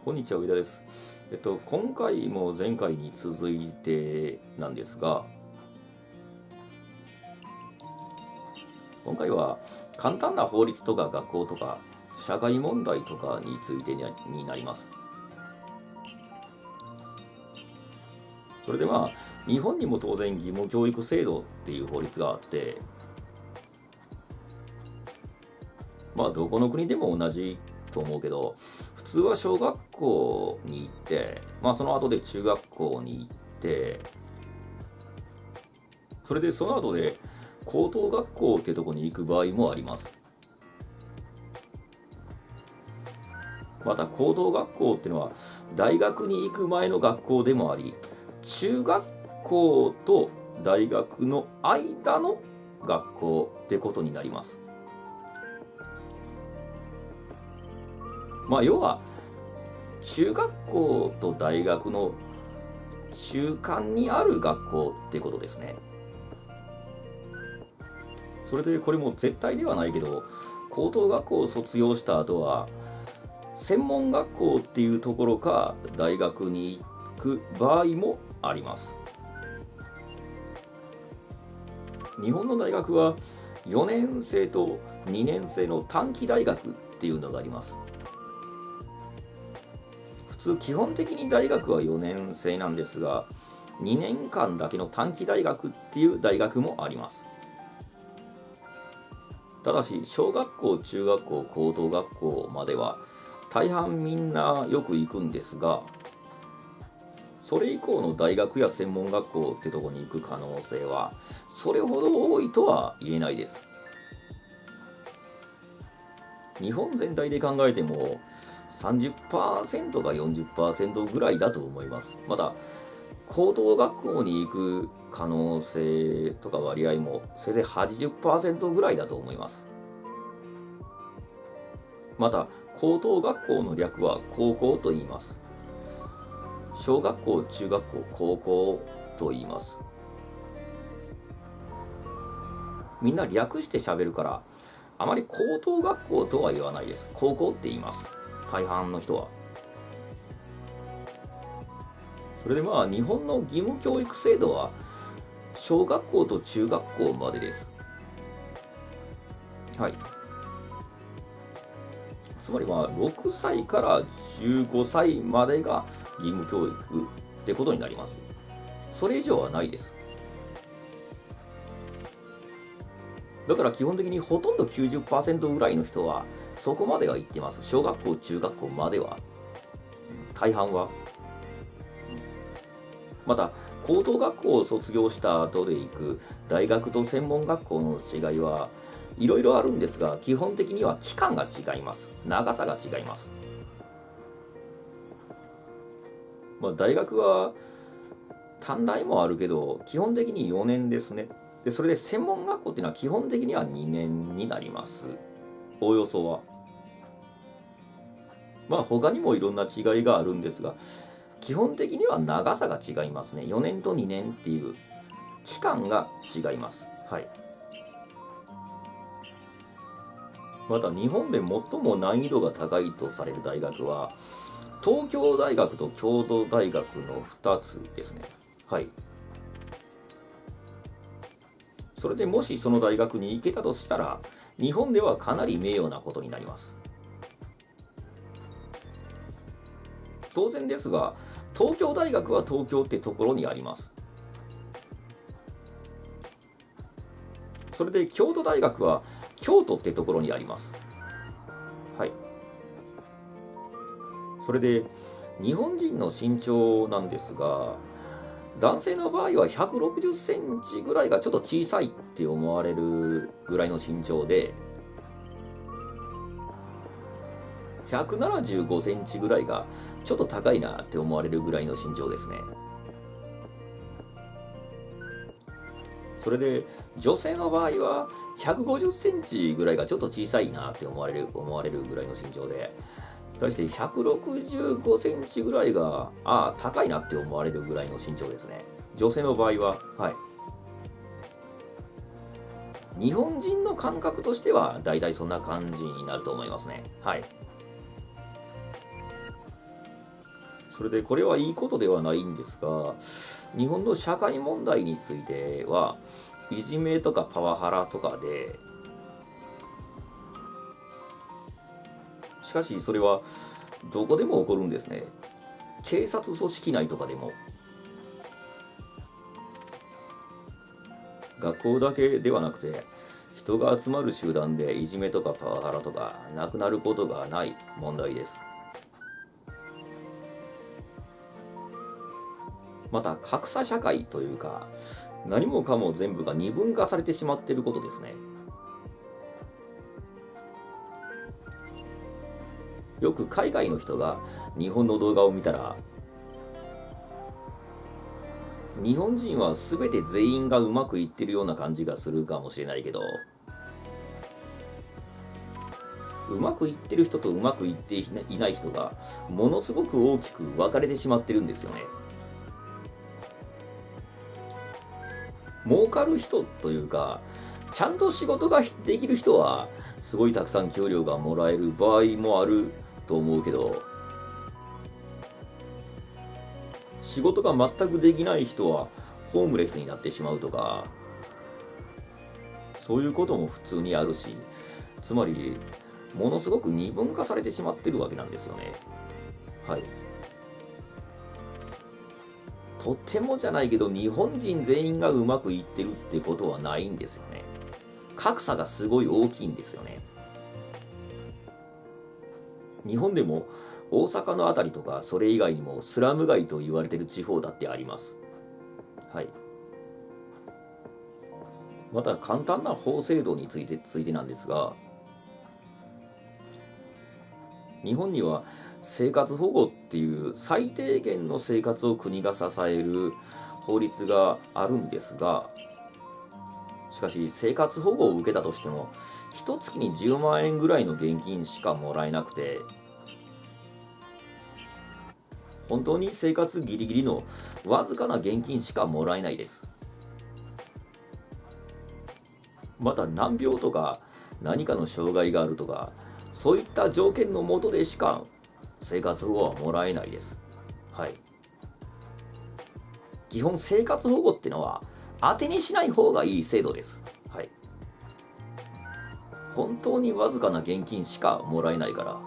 こんにちは、上田です。今回も前回に続いてなんですが、今回は簡単な法律とか学校とか社会問題とかについてになります。それで日本にも当然義務教育制度っていう法律があって、どこの国でも同じと思うけど、普通は小学校に行って、その後で中学校に行って、それでその後で高等学校ってとこに行く場合もあります。また高等学校っていうのは大学に行く前の学校でもあり、中学校と大学の間の学校ってことになります。要は中学校と大学の中間にある学校ってことですね。それでこれも絶対ではないけど、高等学校を卒業した後は専門学校っていうところか大学に行く場合もあります。日本の大学は4年生と2年生の短期大学っていうのがあります。普通基本的に大学は4年生なんですが、2年間だけの短期大学っていう大学もあります。ただし小学校、中学校、高等学校までは大半みんなよく行くんですが、それ以降の大学や専門学校ってとこに行く可能性はそれほど多いとは言えないです。日本全体で考えても30% か 40% ぐらいだと思います。また高等学校に行く可能性とか割合もせいぜい 80% ぐらいだと思います。また高等学校の略は高校と言います。小学校、中学校、高校と言います。みんな略して喋るからあまり高等学校とは言わないです。高校って言います、大半の人は。それで日本の義務教育制度は小学校と中学校までです。はい。つまり6歳から15歳までが義務教育ってことになります。それ以上はないです。だから基本的にほとんど 90% ぐらいの人はそこまでは行ってます。小学校、中学校までは。大半は。また高等学校を卒業した後で行く大学と専門学校の違いはいろいろあるんですが、基本的には期間が違います。長さが違います。大学は短大もあるけど基本的に4年ですね。でそれで専門学校っていうのは基本的には2年になります。おおよそは。他にもいろんな違いがあるんですが、基本的には長さが違いますね。4年と2年っていう期間が違います。はい。また日本で最も難易度が高いとされる大学は東京大学と京都大学の2つですね。はい。それでもしその大学に行けたとしたら日本ではかなり名誉なことになります。当然ですが東京大学は東京ってところにあります。それで京都大学は京都ってところにあります。はい。それで日本人の身長なんですが、男性の場合は160センチぐらいがちょっと小さいって思われるぐらいの身長で、175センチぐらいがちょっと高いなって思われるぐらいの身長ですね。それで女性の場合は150センチぐらいがちょっと小さいなって思われるぐらいの身長で、対して165センチぐらいが高いなって思われるぐらいの身長ですね。女性の場合は。はい。日本人の感覚としてはだいたいそんな感じになると思いますね。はい。それでこれはいいことではないんですが、日本の社会問題についてはいじめとかパワハラとかで、しかしそれはどこでも起こるんですね。警察組織内とかでも。学校だけではなくて、人が集まる集団でいじめとかパワハラとかなくなることがない問題です。また格差社会というか、何もかも全部が二分化されてしまっていることですね。よく海外の人が日本の動画を見たら、日本人は全て全員がうまくいってるような感じがするかもしれないけど、うまくいってる人とうまくいっていない人がものすごく大きく分かれてしまってるんですよね。儲かる人というか、ちゃんと仕事ができる人はすごいたくさん給料がもらえる場合もあると思うけど、仕事が全くできない人はホームレスになってしまうとか、そういうことも普通にあるし、つまりものすごく二分化されてしまってるわけなんですよね。はい。とてもじゃないけど日本人全員がうまくいってるってことはないんですよね。格差がすごい大きいんですよね。日本でも大阪のあたりとかそれ以外にもスラム街と言われてる地方だってあります。はい。また簡単な法制度についてなんですが、日本には生活保護っていう最低限の生活を国が支える法律があるんですが、しかし生活保護を受けたとしても一月に10万円ぐらいの現金しかもらえなくて、本当に生活ギリギリのわずかな現金しかもらえないです。また難病とか何かの障害があるとか、そういった条件のもとでしか生活保護はもらえないです。はい。基本生活保護ってのは当てにしない方がいい制度です。はい。本当にわずかな現金しかもらえないから。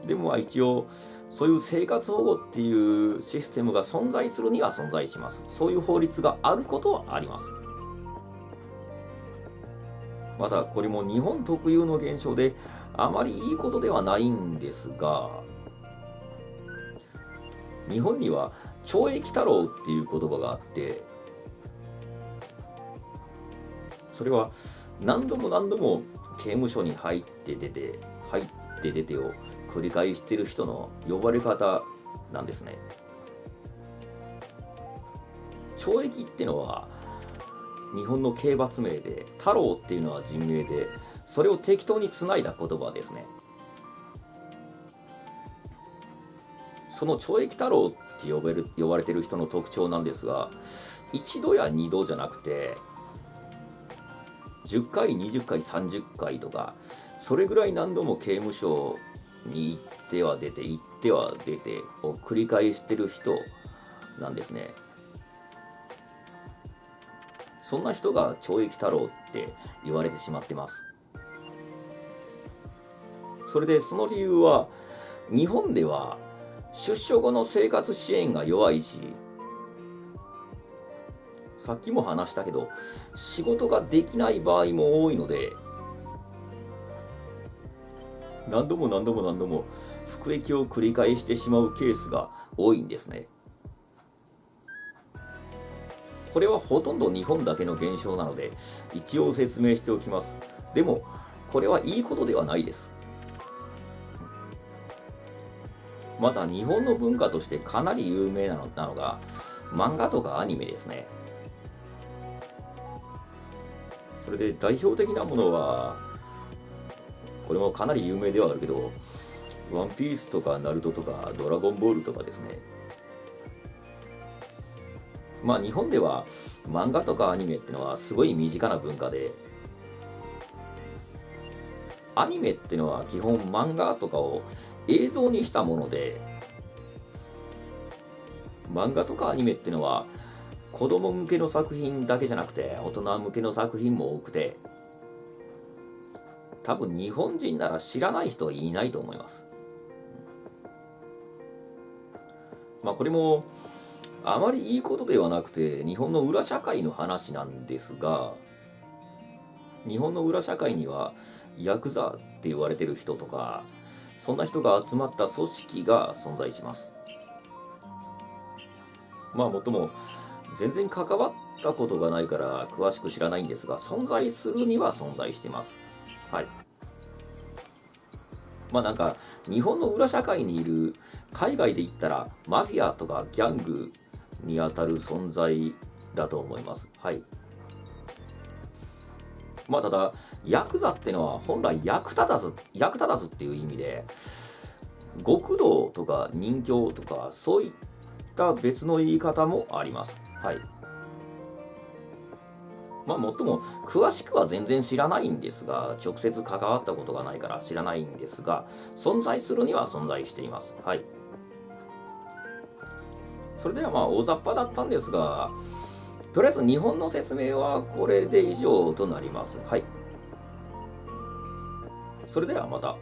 でも一応そういう生活保護っていうシステムが存在するには存在します。そういう法律があることはあります。またこれも日本特有の現象であまりいいことではないんですが、日本には懲役太郎っていう言葉があって、それは何度も何度も刑務所に入って出て入って出てを繰り返している人の呼ばれ方なんですね。懲役ってのは日本の刑罰名で、太郎っていうのは人名で、それを適当につないだ言葉ですね。その懲役太郎って呼ばれてる人の特徴なんですが、一度や二度じゃなくて10回20回30回とか、それぐらい何度も刑務所に行っては出て行っては出てを繰り返してる人なんですね。そんな人が懲役太郎って言われてしまってます。それでその理由は、日本では出所後の生活支援が弱いし、さっきも話したけど仕事ができない場合も多いので、何度も何度も何度も服役を繰り返してしまうケースが多いんですね。これはほとんど日本だけの現象なので一応説明しておきます。でもこれはいいことではないです。また日本の文化としてかなり有名なのが漫画とかアニメですね。それで代表的なものは、これもかなり有名ではあるけど、ワンピースとかナルトとかドラゴンボールとかですね。まあ日本では漫画とかアニメってのはすごい身近な文化で、アニメってのは基本漫画とかを映像にしたもので、漫画とかアニメってのは子供向けの作品だけじゃなくて大人向けの作品も多くて、多分日本人なら知らない人はいないと思います。これもあまりいいことではなくて日本の裏社会の話なんですが、日本の裏社会にはヤクザって言われてる人とか、そんな人が集まった組織が存在します。もっとも全然関わったことがないから詳しく知らないんですが、存在するには存在してます。はい。なんか日本の裏社会にいる、海外で言ったらマフィアとかギャングにあたる存在だと思います。はい。ただヤクザってのは本来役立たずっていう意味で、極道とか人形とかそういった別の言い方もあります。はい。もっとも詳しくは全然知らないんですが、直接関わったことがないから知らないんですが、存在するには存在しています。はい。それでは大雑把だったんですが、とりあえず日本の説明はこれで以上となります。はい。それではまた。